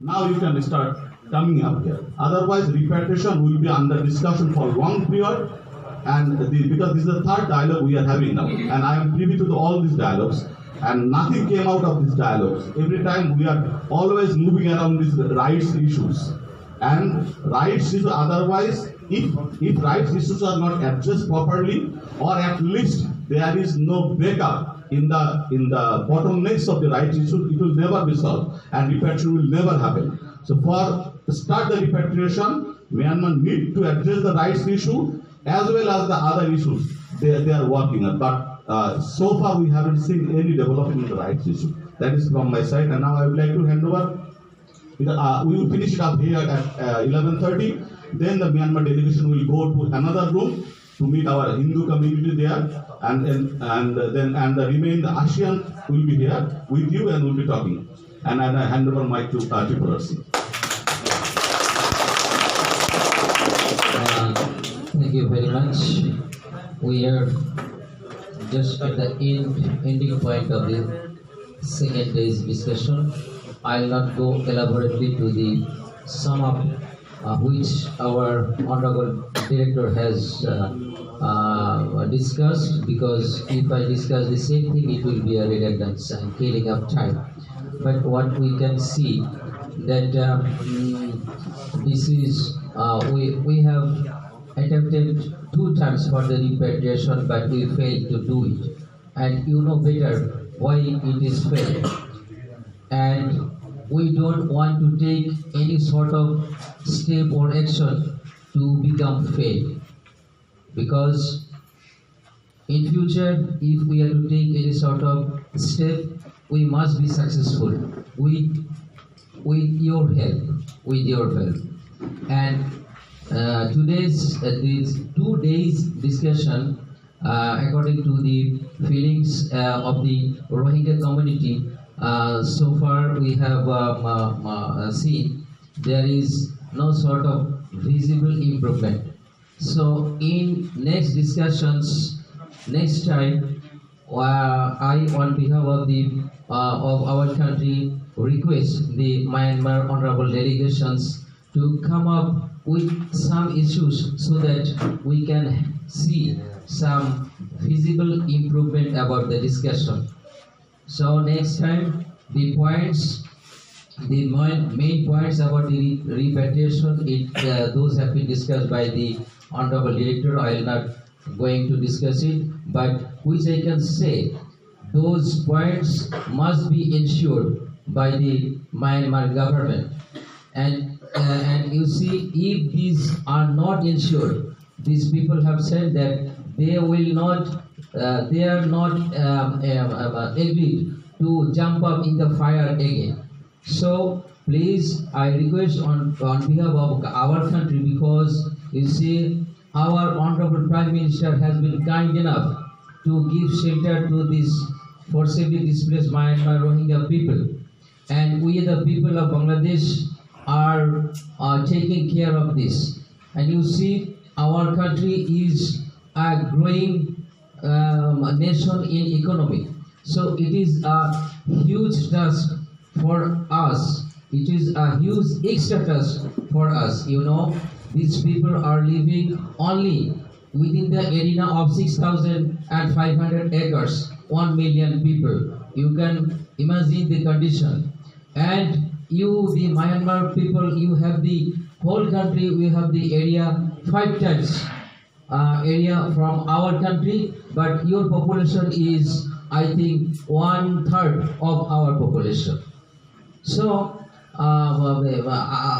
Now you can start coming up here. Otherwise, repatriation will be under discussion for long period, and because this is the third dialogue we are having now, and I am privy to all these dialogues, and nothing came out of these dialogues. Every time we are always moving around these rights issues, and rights issues. Otherwise, if rights issues are not addressed properly, or at least there is no backup in the bottlenecks of the rights issue, it will never be solved, and repatriation will never happen. So to start the repatriation, Myanmar need to address the rights issue as well as the other issues they are working on. But so far we haven't seen any development in the rights issue. That is from my side, and now I would like to hand over. We will finish it up here at 11:30. Then the Myanmar delegation will go to another room to meet our Hindu community there, and the remaining ASEAN will be here with you and will be talking. And I hand over mic to Tipularsi. Thank you very much. We are just at the ending point of the second day's discussion. I'll not go elaborately to the sum up which our Honorable Director has discussed, because if I discuss the same thing, it will be a redundance and killing of time. But what we can see that this is we have attempted 2 times for the repatriation, but we failed to do it, and you know better why it is failed. And we don't want to take any sort of step or action to become failed, because in future, if we are to take any sort of step, we must be successful with your help. And today's these 2 days discussion, according to the feelings of the Rohingya community, so far we have seen there is no sort of visible improvement. So in next discussions, next time, I, on behalf of our country, request the Myanmar honorable delegations to come up with some issues so that we can see some visible improvement about the discussion. So next time, the main points about the repatriation, those have been discussed by the honorable director. I will not going to discuss it, but which I can say, those points must be ensured by the Myanmar government. And you see, if these are not ensured, these people have said that they will not, they are not agreed to jump up in the fire again. So please, I request on behalf of our country, because you see, our honorable Prime Minister has been kind enough to give shelter to these forcibly displaced Myanmar Rohingya people, and we the people of Bangladesh are taking care of this. And you see, our country is a growing nation in economy, so it is a huge task for us. It is a huge extra task for us. You know, these people are living only within the area of 6,500 acres, 1 million people. You can imagine the condition. And you, the Myanmar people, you have the whole country, we have the area 5 times area from our country, but your population is, I think, 1/3 of our population. So